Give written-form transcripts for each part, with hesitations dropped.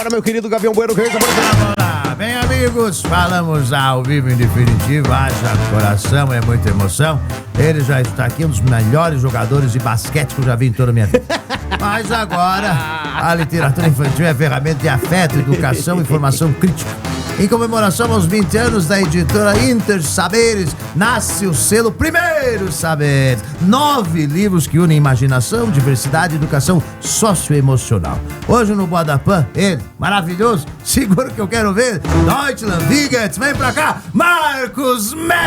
agora, meu querido Gavião Bueno. Vamos lá, bem amigos, falamos ao vivo em definitivo, haja coração, é muita emoção. Ele já está aqui, um dos melhores jogadores de basquete que eu já vi em toda a minha vida. Mas agora, a literatura infantil é ferramenta de afeto, educação e formação crítica. Em comemoração aos 20 anos da editora Inter Saberes, nasce o selo Primeiro Saberes. 9 livros que unem imaginação, diversidade e educação socioemocional. Hoje no Bodapan, ele, maravilhoso, seguro que eu quero ver, Deutschland Wiggets, vem pra cá, Marcos Meyer!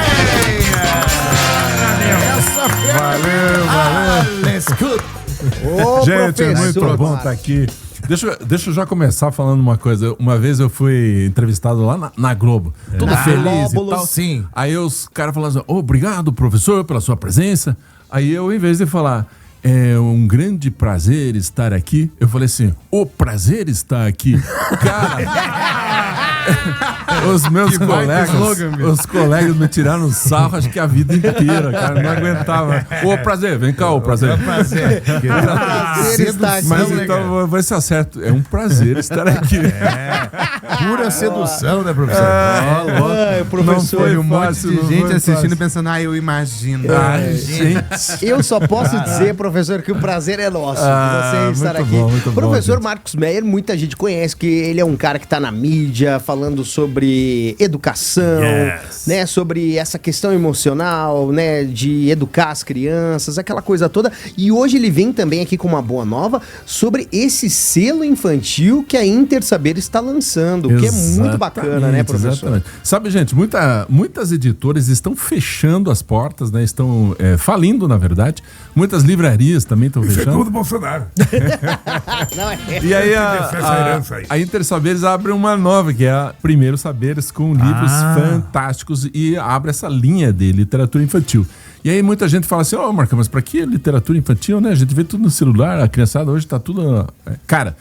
Valeu. Alles gut! Gente, é muito bom estar aqui. Deixa eu já começar falando uma coisa. Uma vez eu fui entrevistado lá na Globo, todo feliz e tal. Sim. Aí os caras falaram assim, obrigado, professor, pela sua presença. Aí eu, em vez de falar, é um grande prazer estar aqui, eu falei assim, o prazer está aqui. Cara... Os meus colegas me tiraram sarro, acho que a vida inteira, cara, não aguentava. Ô, prazer, vem cá, ô, prazer. É um prazer. Mas então, vai ser certo, é um prazer estar aqui. Pura sedução, né, professor? Professor, não foi um monte fácil, de não gente foi assistindo fácil. e pensando, eu imagino. Gente. eu só posso dizer, professor, que o prazer é nosso. Você estar muito aqui. bom, muito bom, Professor gente. Marcos Meyer, muita gente conhece, que ele é um cara que tá na mídia, falando sobre educação, né, sobre essa questão emocional, né, de educar as crianças, aquela coisa toda. E hoje ele vem também aqui com uma boa nova sobre esse selo infantil que a Inter Saberes está lançando, que é muito bacana, né, professor? Exatamente. Sabe, gente, muitas editoras estão fechando as portas, né, estão falindo, na verdade. Muitas livrarias também estão fechando. Segundo Bolsonaro. Não, E aí herança aí. a Inter Saberes abre uma nova, que é a Primeiro Saberes, com livros fantásticos, e abre essa linha de literatura infantil. E aí muita gente fala assim, Marca, mas pra que literatura infantil, né? A gente vê tudo no celular, a criançada hoje tá tudo... Cara,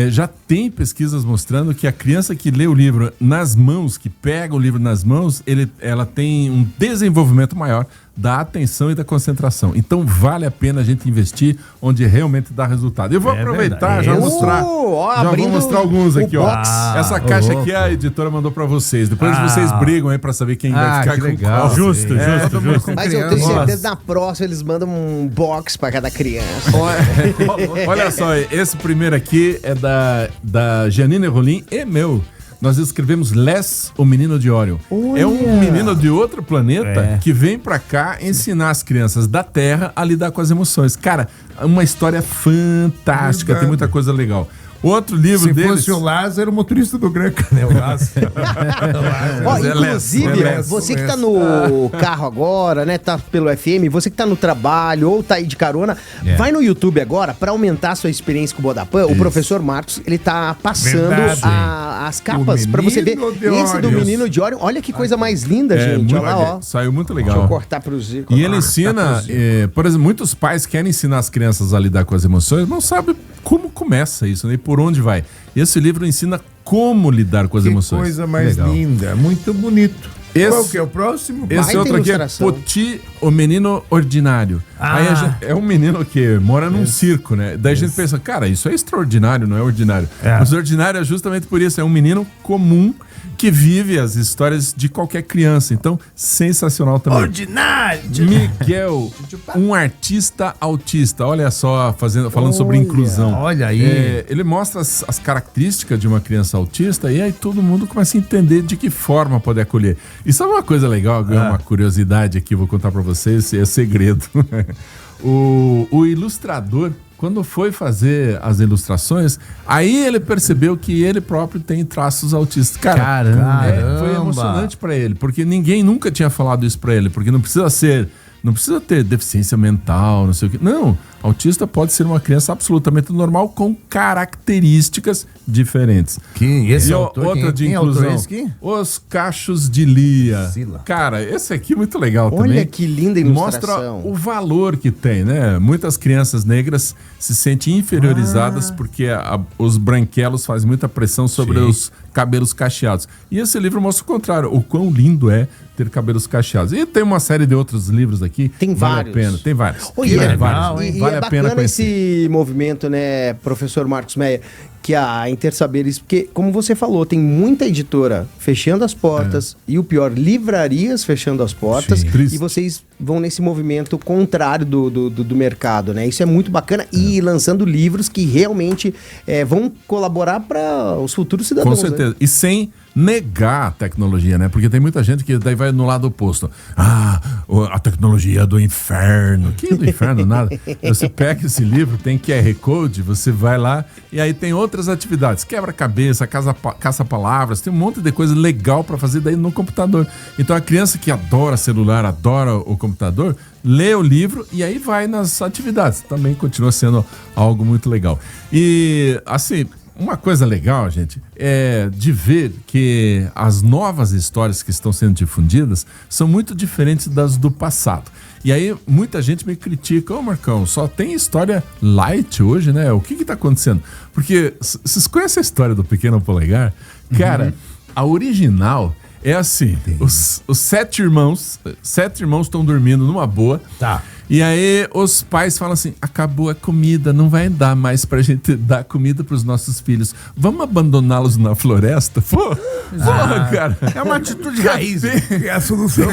já tem pesquisas mostrando que a criança que lê o livro nas mãos, que pega o livro nas mãos, ela tem um desenvolvimento maior da atenção e da concentração. Então vale a pena a gente investir onde realmente dá resultado. Eu vou aproveitar, já mostrar. Vou mostrar alguns aqui, ó. Essa caixa aqui a editora mandou pra vocês. Depois vocês brigam aí pra saber quem vai ficar com legal. qual. Justo. Mas eu tenho certeza, na próxima eles mandam um box pra cada criança. Olha só, esse primeiro aqui é da Janine Rolim e meu. Nós escrevemos Les, o menino de Orion. É um menino de outro planeta que vem pra cá ensinar as crianças da Terra a lidar com as emoções. Cara, uma história fantástica, tem muita coisa legal. Outro livro deles... Se fosse o Lázaro, o motorista do Granca, né? O Lázaro. Inclusive, você que tá no carro agora, né? Tá pelo FM, você que tá no trabalho ou tá aí de carona, vai no YouTube agora pra aumentar a sua experiência com o Bodapan. O professor Marcos, ele tá passando as capas pra você ver. Esse do Menino de Orion, olha que coisa mais linda, gente. Olha lá, ó. Saiu muito legal. Deixa eu cortar pro Zico. E ele ensina, por exemplo, muitos pais querem ensinar as crianças a lidar com as emoções, não sabem como começa isso, né? E por onde vai. Esse livro ensina como lidar com as emoções. Que coisa mais linda, muito bonito. Qual que é o próximo? Esse outro aqui é Poti, o menino ordinário. Aí é um menino que mora num circo, né? Daí a gente pensa, cara, isso é extraordinário, não é ordinário. Mas ordinário é justamente por isso, é um menino comum que vive as histórias de qualquer criança. Então, sensacional também. Ordinário! Miguel, um artista autista. Olha só, falando sobre inclusão. Olha aí. Ele mostra as características de uma criança autista e aí todo mundo começa a entender de que forma pode acolher. E sabe uma coisa legal, uma curiosidade aqui, vou contar pra vocês, é segredo. O ilustrador, quando foi fazer as ilustrações, aí ele percebeu que ele próprio tem traços autistas. Caramba! Foi emocionante pra ele, porque ninguém nunca tinha falado isso pra ele, porque não precisa ter deficiência mental, não sei o quê. Não, autista pode ser uma criança absolutamente normal com características diferentes. Esse autor, outra de inclusão, Os Cachos de Lia. Cara, esse aqui é muito legal também. Olha que linda ilustração. Mostra o valor que tem, né? Muitas crianças negras se sentem inferiorizadas porque os branquelos fazem muita pressão sobre os cabelos cacheados. E esse livro mostra o contrário, o quão lindo é ter cabelos cacheados. E tem uma série de outros livros aqui. Tem vários. Vale a pena. Tem vários. Vale a pena conhecer. esse movimento, né, professor Marcos Meyer, que a Intersaberes, porque, como você falou, tem muita editora fechando as portas e o pior, livrarias fechando as portas, e vocês vão nesse movimento contrário do mercado, né? Isso é muito bacana e lançando livros que realmente vão colaborar para os futuros cidadãos. Com certeza. Né? E sem negar a tecnologia, né? Porque tem muita gente que daí vai no lado oposto. A tecnologia do inferno. Que do inferno? Nada. Você pega esse livro, tem QR Code, você vai lá e aí tem outras atividades. Quebra-cabeça, caça-palavras, tem um monte de coisa legal para fazer daí no computador. Então a criança que adora celular, adora o computador, lê o livro e aí vai nas atividades. Também continua sendo algo muito legal. E, assim, uma coisa legal, gente, é de ver que as novas histórias que estão sendo difundidas são muito diferentes das do passado. E aí muita gente me critica, Marcão, só tem história light hoje, né? O que tá acontecendo? Porque vocês conhecem a história do Pequeno Polegar? Cara, a original é assim, os 7 irmãos estão dormindo numa boa. Tá. E aí os pais falam assim, acabou a comida, não vai dar mais pra gente dar comida pros nossos filhos. Vamos abandoná-los na floresta? Porra, cara. É uma atitude raiz, é a solução.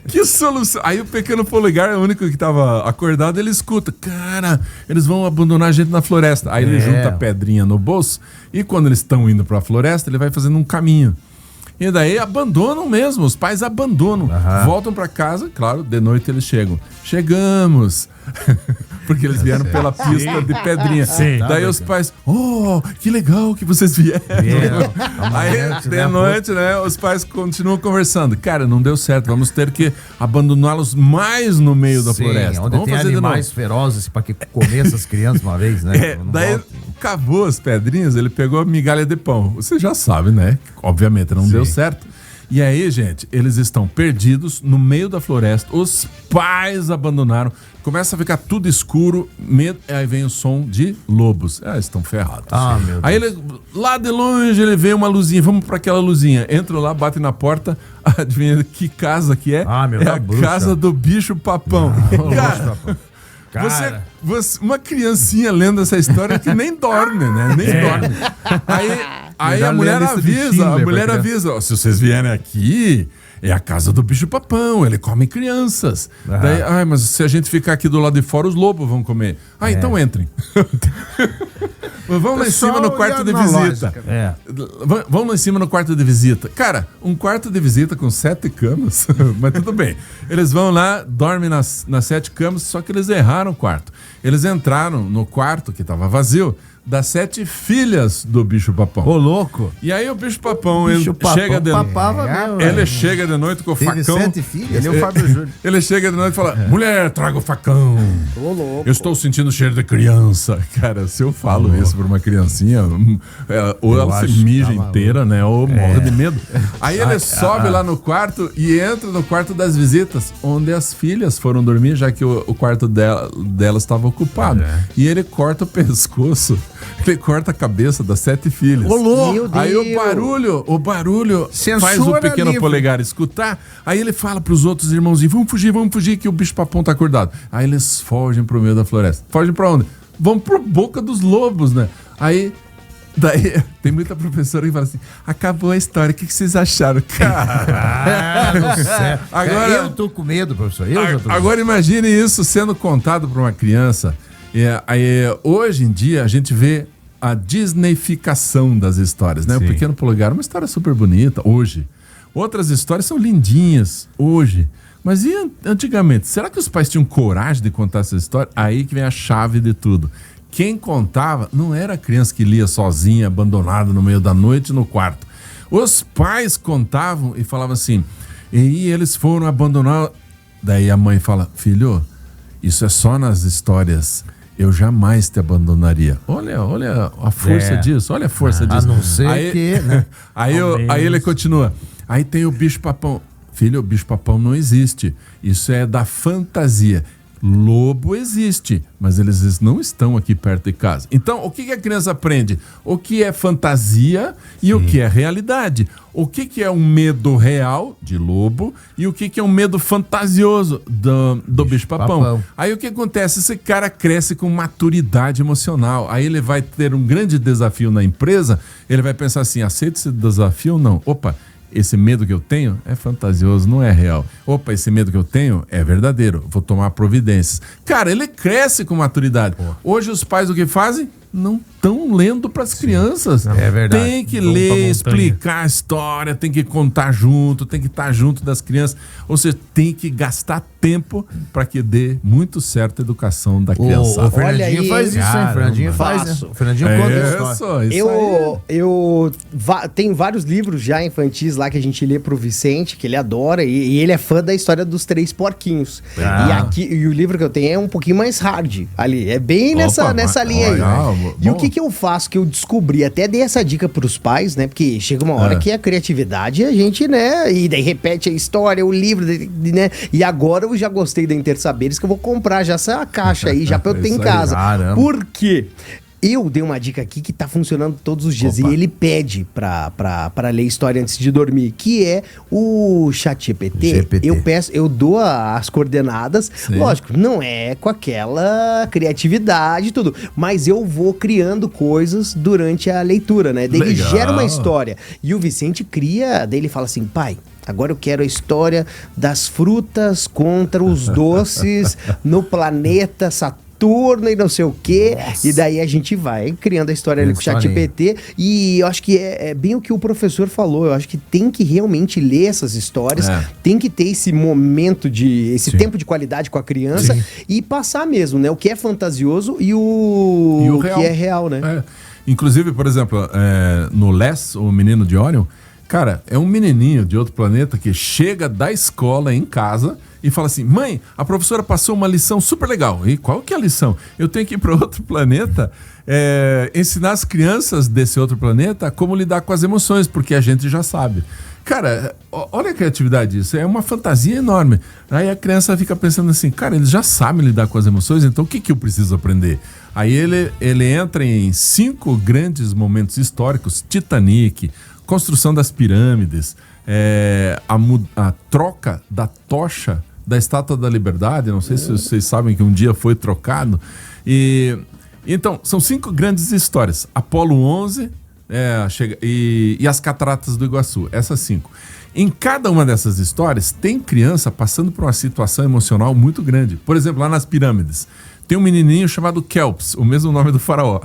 Que solução? Aí o Pequeno Polegar é o único que tava acordado, ele escuta, cara, eles vão abandonar a gente na floresta. Aí ele junta a pedrinha no bolso e quando eles estão indo pra floresta, ele vai fazendo um caminho. E daí abandonam mesmo, os pais abandonam, voltam pra casa, claro, de noite eles chegam. Chegamos! Porque eles vieram pela pista de pedrinha. Sim. Daí os pais, que legal que vocês vieram. Aí, de noite, né, os pais continuam conversando. Cara, não deu certo, vamos ter que abandoná-los mais no meio da floresta. Onde vamos tem fazer animais ferozes pra que comer essas crianças uma vez, né? Daí cavou as pedrinhas, ele pegou a migalha de pão. Você já sabe, né? Obviamente não deu certo. E aí, gente, eles estão perdidos no meio da floresta, os pais abandonaram, começa a ficar tudo escuro, aí vem o som de lobos. Estão ferrados. Meu aí ele, lá de longe, ele vê uma luzinha, vamos para aquela luzinha. Entra lá, bate na porta, adivinha que casa que é? É a casa do bicho papão. Cara, uma criancinha lendo essa história que nem dorme, né? Nem dorme. Aí a mulher avisa, ó, se vocês vierem aqui, é a casa do bicho papão, ele come crianças. Daí, mas se a gente ficar aqui do lado de fora, os lobos vão comer. Então entrem. Vamos lá em cima no quarto de visita. Vamos lá em cima no quarto de visita. Cara, um quarto de visita com 7 camas, mas tudo bem. Eles vão lá, dormem nas 7 camas, só que eles erraram o quarto. Eles entraram no quarto que estava vazio das 7 filhas do bicho papão. Ô, louco! E aí o bicho papão, chega de noite. Ele chega de noite com o facão. 7 filhas? Ele é o Fábio Júnior. Ele chega de noite e fala: mulher, traga o facão. Ô, louco. Eu estou sentindo cheiro de criança. Cara, se eu falo isso pra uma criancinha, ou ela se mija inteira, né? Ou morre de medo. Aí ele sobe lá no quarto e entra no quarto das visitas, onde as filhas foram dormir, já que o quarto delas estava ocupado. E ele corta o pescoço. Ele corta a cabeça das 7 filhas. Ô, louco! Aí o barulho faz o Pequeno Polegar escutar. Aí ele fala pros outros irmãozinhos: vamos fugir que o bicho papão tá acordado. Aí eles fogem pro meio da floresta. Fogem pra onde? Vão pro boca dos lobos, né? Daí tem muita professora que fala assim: acabou a história, o que vocês acharam? Cara, agora eu tô com medo, professor. Agora imagine isso sendo contado pra uma criança. Hoje em dia a gente vê a Disneyficação das histórias, né? O Pequeno Polegar é uma história super bonita hoje. Outras histórias são lindinhas hoje. Mas e antigamente? Será que os pais tinham coragem de contar essa história? Aí que vem a chave de tudo. Quem contava não era a criança que lia sozinha, abandonada no meio da noite no quarto. Os pais contavam e falavam assim: e eles foram abandonar. Daí a mãe fala: filho, isso é só nas histórias. Eu jamais te abandonaria. Olha a força disso. Olha a força disso. A não ser que, né? Aí ele continua. Aí tem o bicho papão. Filho, o bicho papão não existe. Isso é da fantasia. lobo existe, mas eles não estão aqui perto de casa. Então, o que a criança aprende? O que é fantasia e o que é realidade. O que é um medo real de lobo e o que é um medo fantasioso do bicho-papão. Aí o que acontece? Esse cara cresce com maturidade emocional. Aí ele vai ter um grande desafio na empresa, ele vai pensar assim, aceita esse desafio ou não? Opa, esse medo que eu tenho é fantasioso, não é real. Opa, esse medo que eu tenho é verdadeiro, vou tomar providências. Cara, ele cresce com maturidade. Hoje os pais o que fazem? Não estão lendo para as crianças. É verdade. Tem que ler, explicar a história, tem que contar junto, tem que estar junto das crianças. Ou seja, tem que gastar tempo para que dê muito certo a educação da criança. O Fernandinho faz isso, hein? O Fernandinho faz, né? O Fernandinho conta isso. Tem vários livros já infantis lá que a gente lê pro Vicente, que ele adora, e ele é fã da história dos 3 porquinhos. E o livro que eu tenho é um pouquinho mais hard ali. É bem nessa linha aí. E o que eu faço, que eu descobri, até dei essa dica pros pais, né? Porque chega uma hora que a criatividade, a gente, né? E daí repete a história, o livro, né? E agora eu já gostei da Intersaberes, que eu vou comprar já essa caixa aí, já pra eu ter em casa. Caramba. Por quê? Eu dei uma dica aqui que tá funcionando todos os dias. E ele pede pra ler história antes de dormir, que é o ChatGPT. Eu dou as coordenadas. Sim. Lógico, não é com aquela criatividade e tudo, mas eu vou criando coisas durante a leitura, né? Daí ele gera uma história. E o Vicente cria, daí ele fala assim, pai, agora eu quero a história das frutas contra os doces no planeta Saturno e não sei o quê. Nossa. E daí a gente vai criando a história ali com o ChatGPT. E eu acho que é bem o que o professor falou. Eu acho que tem que realmente ler essas histórias, tem que ter esse momento esse tempo de qualidade com a criança e passar mesmo, né? O que é fantasioso e o que é real, né? Inclusive, por exemplo, no Les, o menino de Orion, cara, é um menininho de outro planeta que chega da escola em casa e fala assim, mãe, a professora passou uma lição super legal. E qual que é a lição? Eu tenho que ir para outro planeta ensinar as crianças desse outro planeta como lidar com as emoções, porque a gente já sabe. Cara, olha a criatividade disso, é uma fantasia enorme. Aí a criança fica pensando assim, cara, eles já sabem lidar com as emoções, então o que eu preciso aprender? Aí ele entra em 5 grandes momentos históricos, Titanic, construção das pirâmides, a troca da tocha da Estátua da Liberdade, não sei se vocês sabem que um dia foi trocado. Então, são 5 grandes histórias. Apolo 11 e as Cataratas do Iguaçu, essas 5. Em cada uma dessas histórias, tem criança passando por uma situação emocional muito grande. Por exemplo, lá nas pirâmides, tem um menininho chamado Kelps, o mesmo nome do faraó.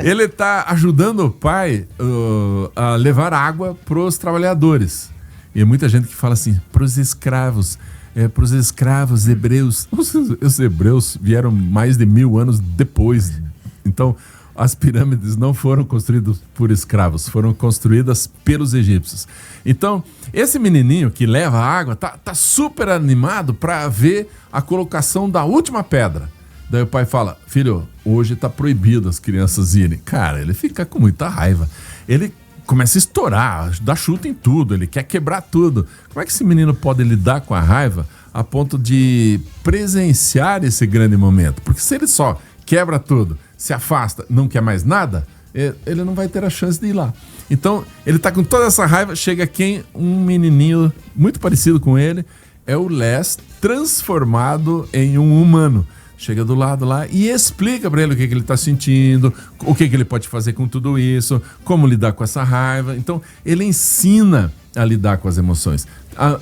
Ele está ajudando o pai a levar água para os trabalhadores. E muita gente que fala assim, para os escravos hebreus. Os hebreus vieram mais de 1000 anos depois. Então, as pirâmides não foram construídas por escravos, foram construídas pelos egípcios. Então, esse menininho que leva a água tá super animado para ver a colocação da última pedra. Daí o pai fala, filho, hoje tá proibido as crianças irem. Cara, ele fica com muita raiva. Ele começa a estourar, dá chute em tudo, ele quer quebrar tudo. Como é que esse menino pode lidar com a raiva a ponto de presenciar esse grande momento? Porque se ele só quebra tudo, se afasta, não quer mais nada, ele não vai ter a chance de ir lá. Então, ele tá com toda essa raiva, chega quem? Um menininho muito parecido com ele, é o Les transformado em um humano. Chega do lado lá e explica para ele o que ele está sentindo, o que ele pode fazer com tudo isso, como lidar com essa raiva. Então, ele ensina a lidar com as emoções.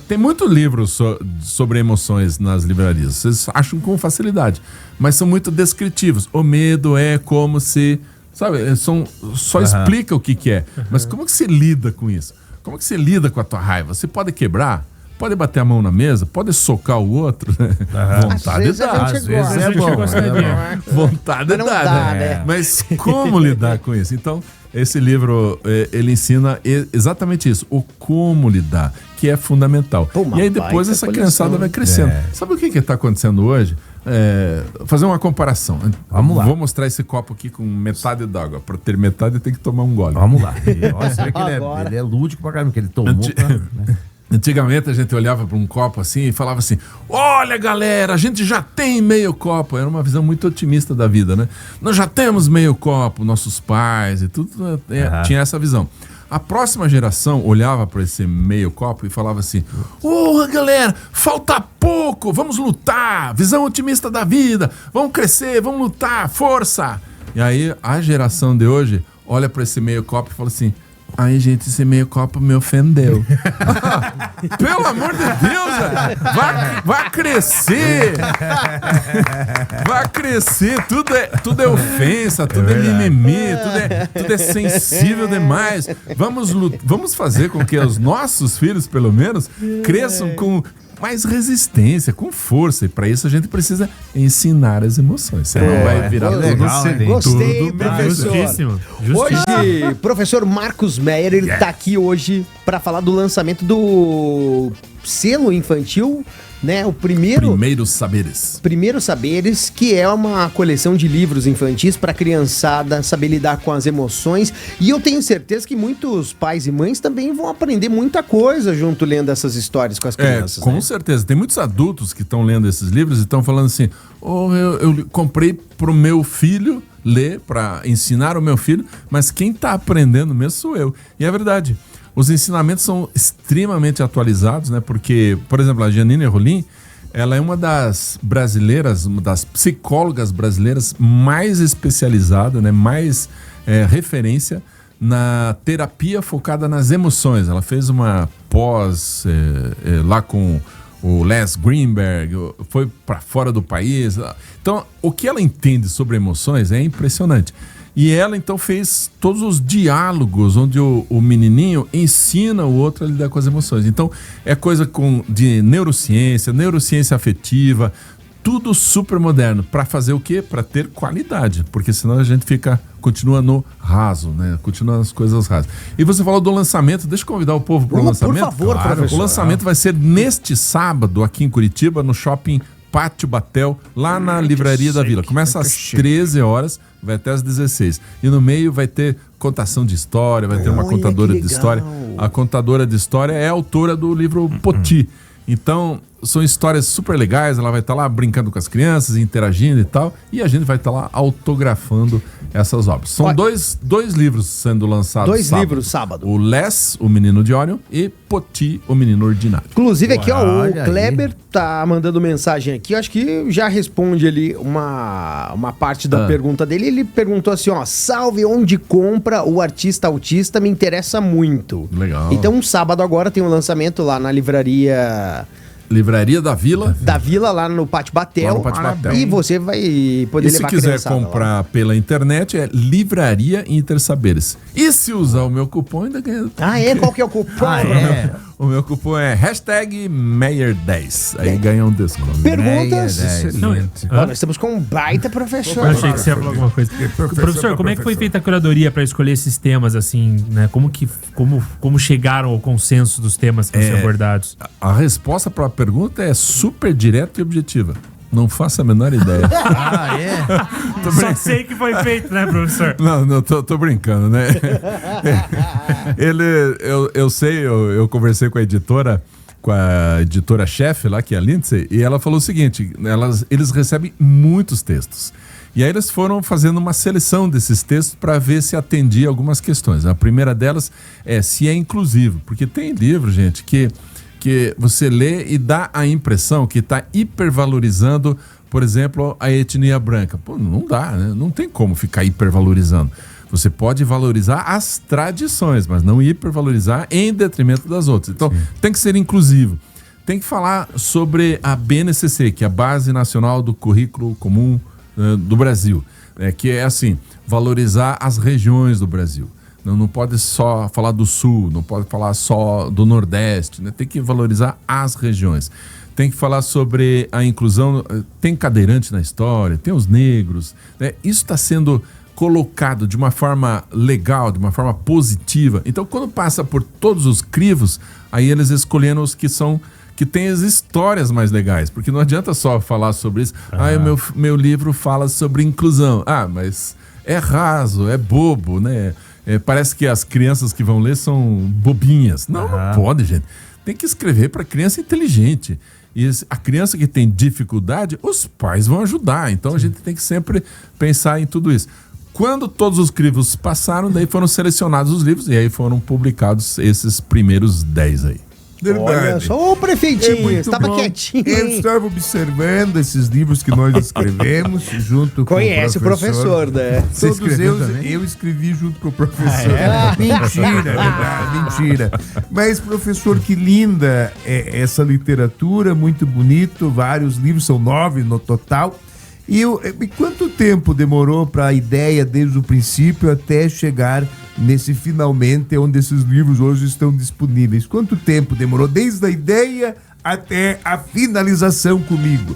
Tem muito livro sobre emoções nas livrarias. Vocês acham com facilidade, mas são muito descritivos. O medo é como se... Sabe, só explica o que é. Mas como que você lida com isso? Como que você lida com a tua raiva? Você pode quebrar? Pode bater a mão na mesa, pode socar o outro, né? Vontade dá. Às vezes é bom. Vontade dá, né? Mas como lidar com isso? Então, esse livro, ele ensina exatamente isso, o como lidar, que é fundamental. E aí depois essa criançada vai crescendo. Sabe o que está acontecendo hoje? Fazer uma comparação. Vamos lá. Vou mostrar esse copo aqui com metade d'água. Para ter metade tem que tomar um gole. Vamos lá. Você vê que ele é lúdico pra caramba, que ele tomou. Antigamente a gente olhava para um copo assim e falava assim: olha, galera, a gente já tem meio copo. Era uma visão muito otimista da vida, né? Nós já temos meio copo, nossos pais e tudo tinha essa visão. A próxima geração olhava para esse meio copo e falava assim: galera, falta pouco, vamos lutar, visão otimista da vida, vamos crescer, vamos lutar, força. E aí a geração de hoje olha para esse meio copo e fala assim: ai, gente, esse meio copo me ofendeu. Pelo amor de Deus, vai crescer. Vai crescer. Tudo é ofensa, tudo é mimimi, tudo é sensível demais. Vamos fazer com que os nossos filhos, pelo menos, cresçam com mais resistência, com força. E para isso a gente precisa ensinar as emoções. Senão vai virar Gostei, tudo professor. Justíssimo. Hoje, professor Marcos Meyer, ele tá aqui hoje para falar do lançamento do selo infantil, né? O Primeiros Saberes. Primeiros Saberes, que é uma coleção de livros infantis para a criançada saber lidar com as emoções. E eu tenho certeza que muitos pais e mães também vão aprender muita coisa junto lendo essas histórias com as crianças. Com certeza. Tem muitos adultos que estão lendo esses livros e estão falando assim: eu comprei pro meu filho ler, para ensinar o meu filho, mas quem está aprendendo mesmo sou eu. E é verdade. Os ensinamentos são extremamente atualizados, né? Porque, por exemplo, a Janine Rolim, ela é uma das brasileiras, uma das psicólogas brasileiras mais especializada, né? Mais referência na terapia focada nas emoções. Ela fez uma pós lá com o Les Greenberg, foi para fora do país. Então, o que ela entende sobre emoções é impressionante. E ela, então, fez todos os diálogos onde o menininho ensina o outro a lidar com as emoções. Então, é coisa de neurociência afetiva, tudo super moderno. Para fazer o quê? Para ter qualidade. Porque senão a gente continua no raso, né? Continua nas coisas rasas. E você falou do lançamento. Deixa eu convidar o povo para o lançamento. Por favor, claro, professor. O lançamento vai ser neste sábado, aqui em Curitiba, no Shopping Pátio Batel, lá na Livraria da Vila. Começa às 13 horas, vai até às 16. E no meio vai ter contação de história, vai ter uma contadora de história. A contadora de história é autora do livro Poti. Então, são histórias super legais, ela vai estar lá brincando com as crianças, interagindo e tal, e a gente vai estar lá autografando essas obras. São dois livros sendo lançados sábado. 2 livros sábado. O Les, o Menino de Orion, e Poti, o Menino Ordinário. Inclusive aqui, ó, o Kleber tá mandando mensagem aqui, eu acho que já responde ali uma parte da pergunta dele. Ele perguntou assim, ó: salve, onde compra o artista autista? Me interessa muito. Legal. Então, sábado agora tem um lançamento lá na Livraria da Vila. Da Vila, lá no Pátio Batel. E você vai poder levar a criançada. E se quiser comprar lá pela internet, é Livraria Intersaberes. E se usar o meu cupom, ainda ganha... Qual que é o cupom? O meu cupom é #Meyer10. Aí ganha um desconto. Perguntas? Excelente. Nós estamos com um baita professor. Eu achei que você ia falar alguma coisa. Professor, como é que foi feita a curadoria para escolher esses temas, assim, né? Como chegaram ao consenso dos temas que vão ser abordados? A resposta para a pergunta é super direta e objetiva. Não faço a menor ideia. Só sei que foi feito, né, professor? Não, tô brincando, né? Eu conversei com a editora-chefe lá, que é a Lindsay, e ela falou o seguinte: eles recebem muitos textos. E aí eles foram fazendo uma seleção desses textos para ver se atendia algumas questões. A primeira delas é se é inclusivo, porque tem livro, gente, que você lê e dá a impressão que está hipervalorizando, por exemplo, a etnia branca. Pô, não dá, né? Não tem como ficar hipervalorizando. Você pode valorizar as tradições, mas não hipervalorizar em detrimento das outras. Então, tem que ser inclusivo. Tem que falar sobre a BNCC, que é a Base Nacional do Currículo Comum do Brasil, que é assim, valorizar as regiões do Brasil. Não pode só falar do Sul, não pode falar só do Nordeste, né? Tem que valorizar as regiões. Tem que falar sobre a inclusão, tem cadeirante na história, tem os negros, né? Isso está sendo colocado de uma forma legal, de uma forma positiva. Então, quando passa por todos os crivos, aí eles escolheram os que têm as histórias mais legais, porque não adianta só falar sobre isso. Meu livro fala sobre inclusão. Mas é raso, é bobo, né? Parece que as crianças que vão ler são bobinhas. Não pode, gente. tem que escrever para criança inteligente. E a criança que tem dificuldade, os pais vão ajudar. Então a gente tem que sempre pensar em tudo isso. Quando todos os livros passaram, daí foram selecionados os livros e aí foram publicados esses primeiros 10 aí. Olha só, ô prefeitinho, estava quietinho. Eu estava observando esses livros que nós escrevemos junto Conhece com o professor. o professor, né? Todos eu escrevi junto com o professor. Mentira. Mas, professor, que linda essa literatura, muito bonito, vários livros, são 9 no total. E quanto tempo demorou para a ideia, desde o princípio, até chegar nesse finalmente, onde esses livros hoje estão disponíveis? Quanto tempo demorou desde a ideia até a finalização comigo?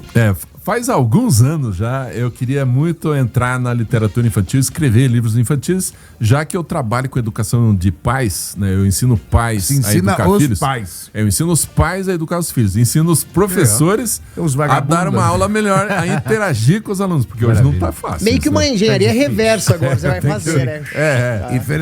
Faz alguns anos já, eu queria muito entrar na literatura infantil, escrever livros infantis, já que eu trabalho com educação de pais, né? Eu ensino pais a educar filhos. Pais. Eu ensino os pais a educar os filhos, ensino os professores a dar uma aula melhor, a interagir com os alunos, porque hoje não tá fácil. Meio que uma engenharia reversa agora, você vai fazer, né?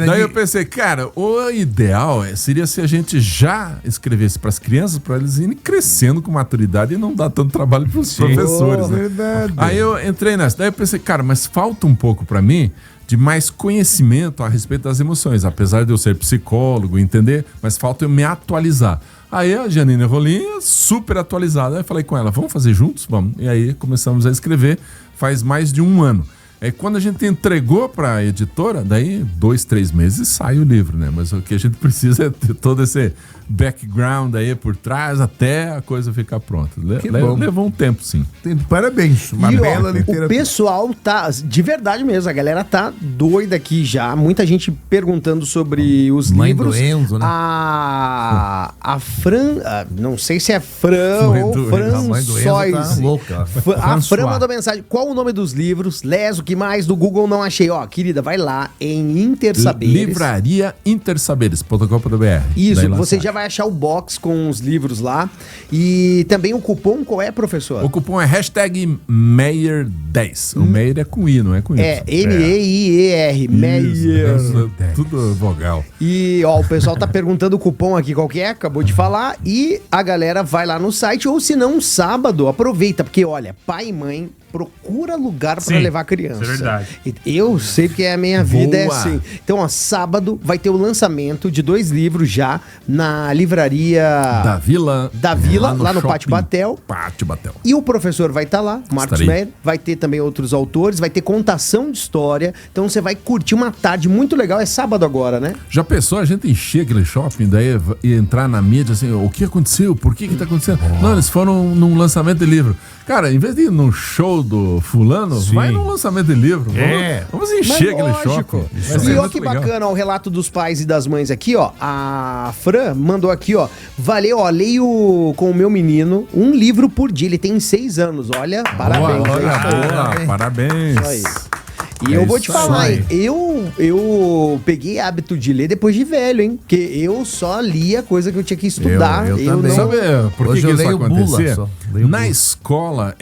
Daí eu pensei, cara, o ideal seria se a gente já escrevesse para as crianças, para eles irem crescendo com maturidade e não dar tanto trabalho para os professores. Verdade. Aí eu entrei nessa. Daí eu pensei, cara, mas falta um pouco pra mim de mais conhecimento a respeito das emoções. Apesar de eu ser psicólogo, entender, mas falta eu me atualizar. Aí a Janine Rolim, super atualizada, eu falei com ela, vamos fazer juntos? Vamos. E aí começamos a escrever faz mais de um ano. Aí quando a gente entregou para a editora, daí 2, 3 meses sai o livro, né? Mas o que a gente precisa é ter todo esse background aí por trás até a coisa ficar pronta. Levou um tempo, sim. Parabéns, uma bela literatura. O pessoal tá, de verdade mesmo, a galera tá doida aqui já. Muita gente perguntando sobre os livros. Do Enzo, né? A Fran, não sei se é Fran ou François. Tá louca. A Fran mandou mensagem. Qual o nome dos livros? Les, o que mais? Do Google não achei. Ó, querida, vai lá em Intersaberes. Livraria intersaberes.com.br. Isso, você já vai achar o box com os livros lá. E também o cupom, qual é, professor? O cupom é #Meyer10. O Meyer é com I, não é com I. É, M-E-I-E-R, Meyer. Tudo vogal. E, ó, o pessoal tá perguntando o cupom aqui qual que é, acabou de falar. E a galera vai lá no site, ou se não, sábado, aproveita. Porque, olha, pai e mãe, procura lugar para levar a criança. Isso é verdade. Eu sei que a minha vida é Boa. assim. Então, ó, sábado vai ter o lançamento de 2 livros já na livraria Da Vila, lá no Pátio Batel. Pátio Batel. E o professor vai estar lá, Marcos Meyer, vai ter também outros autores, vai ter contação de história. Então você vai curtir uma tarde muito legal. É sábado agora, né? Já pensou a gente encher aquele shopping, daí e entrar na mídia assim, o que aconteceu? Por que tá acontecendo? Não, eles foram num lançamento de livro. Cara, em vez de ir num show do fulano, vai num lançamento de livro. Vamos encher aquele shopping. E ó que bacana, ó, o relato dos pais e das mães aqui, ó. A Fran mandou aqui, ó. Valeu, ó, leio com o meu menino um livro por dia. Ele tem 6 anos, olha. Parabéns. Parabéns. Isso aí. E eu vou te falar, hein? Eu peguei hábito de ler depois de velho, hein? Porque eu só lia coisa que eu tinha que estudar. Eu também. não... Sabe por que isso acontecia? Bula, Na escola,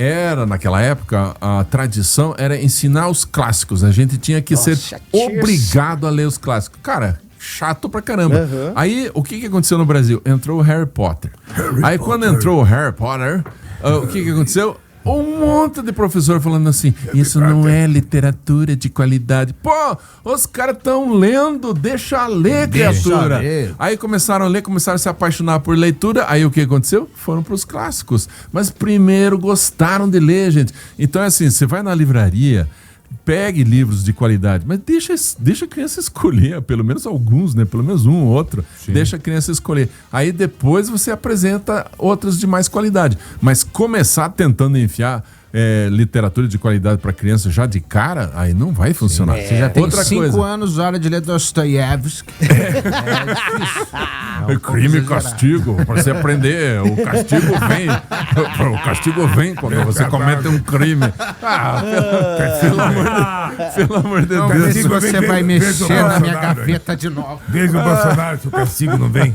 naquela época, a tradição era ensinar os clássicos. A gente tinha que ser obrigado a ler os clássicos. Cara, chato pra caramba. Aí, o que aconteceu no Brasil? Entrou o Harry Potter. Quando entrou o Harry Potter, o que aconteceu? Um monte de professor falando assim, isso não é literatura de qualidade. Pô, os caras estão lendo, deixa ler, criatura. Aí começaram a ler, começaram a se apaixonar por leitura. Aí o que aconteceu? Foram pros clássicos. Mas primeiro gostaram de ler, gente. Então é assim, você vai na livraria, pegue livros de qualidade, mas deixa a criança escolher, pelo menos alguns, né? Pelo menos um ou outro. Sim. Deixa a criança escolher. Aí depois você apresenta outros de mais qualidade. Mas começar tentando enfiar literatura de qualidade para criança já de cara, aí não vai funcionar. Você já tem 5 anos, hora de ler Dostoiévski. Crime e castigo, para você aprender. O castigo vem quando você comete um crime. Pelo amor de Deus. Se você vai mexer na minha gaveta de novo. Desde o Bolsonaro, se o castigo não vem.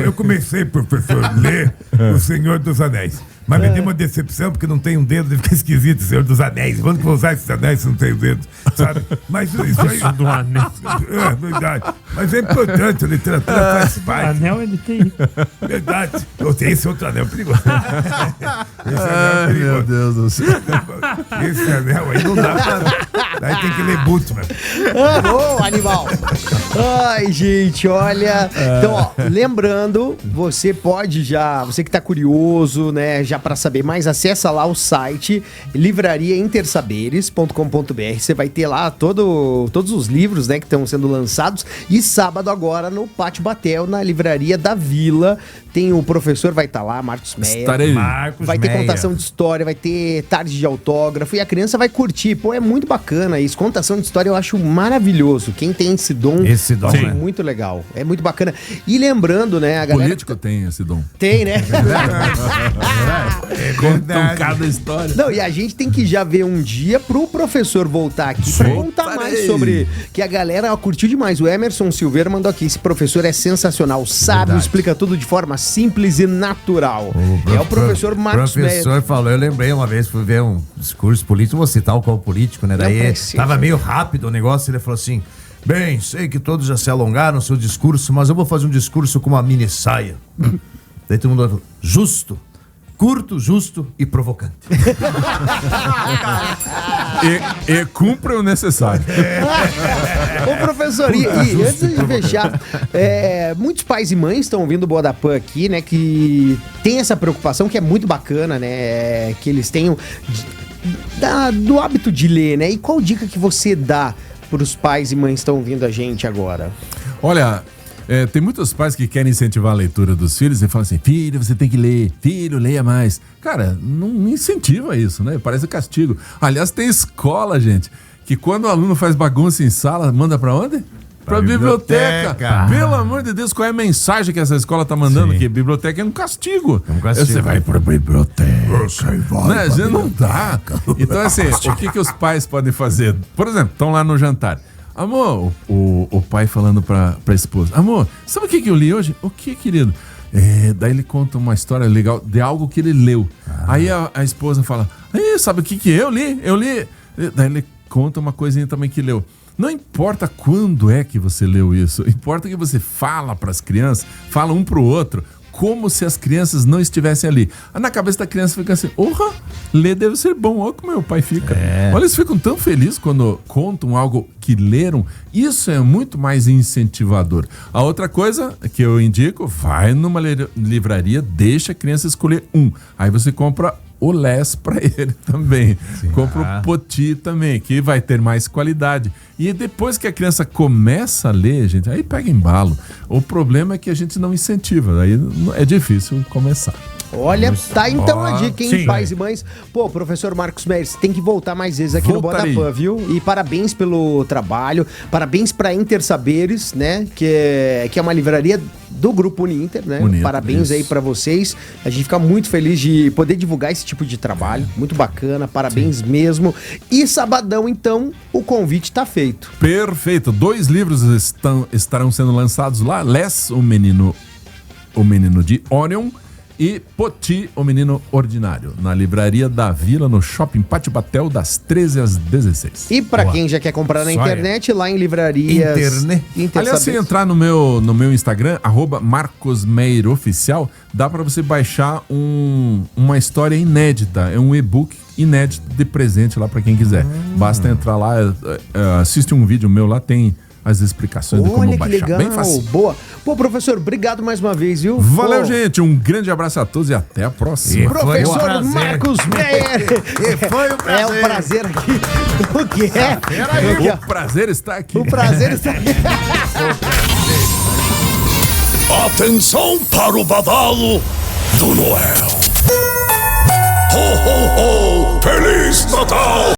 Eu comecei, professor, a ler O Senhor dos Anéis. Mas me deu uma decepção, porque não tem um dedo, fica esquisito, Senhor dos Anéis. Quando que eu vou usar esses anéis se não tem o dedo? Sabe? Mas isso aí... Do anel. É verdade. Mas é importante, a literatura faz parte. Anel ele tem. Verdade. Eu tenho esse outro anel perigoso. Esse anel é Ai, perigoso. meu Deus do céu. Esse anel aí não dá pra... Daí tem que ler Butman. Ô, animal! Ai, gente, olha. Então, ó, lembrando, você pode já, você que tá curioso, né, já pra saber mais, acessa lá o site livrariaintersaberes.com.br. Você vai ter lá todos os livros, né, que estão sendo lançados. E sábado agora no Pátio Batel, na Livraria da Vila, tem o professor, vai estar lá, Marcos Meyer. Estarei. Marcos Vai ter Meyer. contação de história, vai ter tarde de autógrafo e a criança vai curtir. Pô, é muito bacana isso. Contação de história eu acho maravilhoso. Quem tem esse dom, Esse dom, acho né? muito legal. É muito bacana. E lembrando, né, a galera... Político tem esse dom. Tem, né? É Contam verdade. cada história. Não, e a gente tem que já ver um dia pro professor voltar aqui pra contar mais sobre... Que a galera ó, curtiu demais. O Emerson Silveira mandou aqui. Esse professor é sensacional, sábio, Verdade. explica tudo de forma simples e natural. É o professor Marcos Meyer. professor falou, eu lembrei uma vez, fui ver um discurso político, vou citar o qual político, né? Daí precisa. tava meio rápido o negócio, ele falou assim, bem, sei que todos já se alongaram no seu discurso, mas eu vou fazer um discurso com uma mini saia. Daí todo mundo falou, justo, curto, justo e provocante. E cumpre o necessário. Ô, professor, e antes de fechar, muitos pais e mães estão ouvindo o Boa da Pan aqui, né, que tem essa preocupação que é muito bacana, né, que eles tenham do hábito de ler, né, e qual dica que você dá para os pais e mães que estão ouvindo a gente agora? Olha, tem muitos pais que querem incentivar a leitura dos filhos e falam assim, filho, você tem que ler, filho, leia mais. Cara, não incentiva isso, né? Parece castigo. Aliás, tem escola, gente, que quando o aluno faz bagunça em sala, manda pra onde? Pra biblioteca. Pelo amor de Deus, qual é a mensagem que essa escola tá mandando? Sim. Que biblioteca é um castigo. É um castigo. Você vai pra biblioteca. Você vai Né? Gente, não dá. Então, assim, o que os pais podem fazer? Por exemplo, estão lá no jantar. Amor, o pai falando pra esposa, amor, sabe o que eu li hoje? O que, querido? Daí ele conta uma história legal de algo que ele leu. Aí a esposa fala, sabe o que eu li? Eu li. Daí ele conta uma coisinha também que leu. Não importa quando é que você leu isso, importa que você fala pras crianças, fala um pro outro, como se as crianças não estivessem ali. Na cabeça da criança fica assim, ler deve ser bom, olha como meu pai fica. Olha, eles ficam tão felizes quando contam algo que leram, isso é muito mais incentivador. A outra coisa que eu indico, vai numa livraria, deixa a criança escolher um, aí você compra o Les para ele também. Sim. Compra o Poti também, que vai ter mais qualidade. E depois que a criança começa a ler, gente, aí pega embalo. O problema é que a gente não incentiva, aí é difícil começar. Olha, tá então a dica, hein, sim, pais e mães. Pô, professor Marcos Meyer, você tem que voltar mais vezes aqui no Boa da Pan, viu? E parabéns pelo trabalho, parabéns pra Intersaberes, né? Que é uma livraria do Grupo Uninter, né? Uninter, parabéns isso. aí pra vocês. A gente fica muito feliz de poder divulgar esse tipo de trabalho. Muito bacana, parabéns mesmo. E sabadão, então, o convite tá feito. Perfeito. 2 livros estarão sendo lançados lá. Les, o menino de Orion, e Poti, o menino ordinário, na Livraria da Vila, no Shopping Pátio Batel, das 13 às 16. E pra quem já quer comprar na internet, lá em livrarias... Aliás, se entrar no meu Instagram, @MarcosMeirOficial, dá pra você baixar uma história inédita, é um e-book inédito de presente lá pra quem quiser. Basta entrar lá, assiste um vídeo meu lá, tem as explicações de como baixar. Legal. Bem fácil. Boa. Pô, professor, obrigado mais uma vez, viu? Valeu, gente. Um grande abraço a todos e até a próxima. Professor Marcos Meyer. Foi um prazer. É um prazer aqui. O que é? O prazer está aqui. O prazer está aqui. Atenção para o badalo do Noel. Ho, ho, ho! Feliz Natal!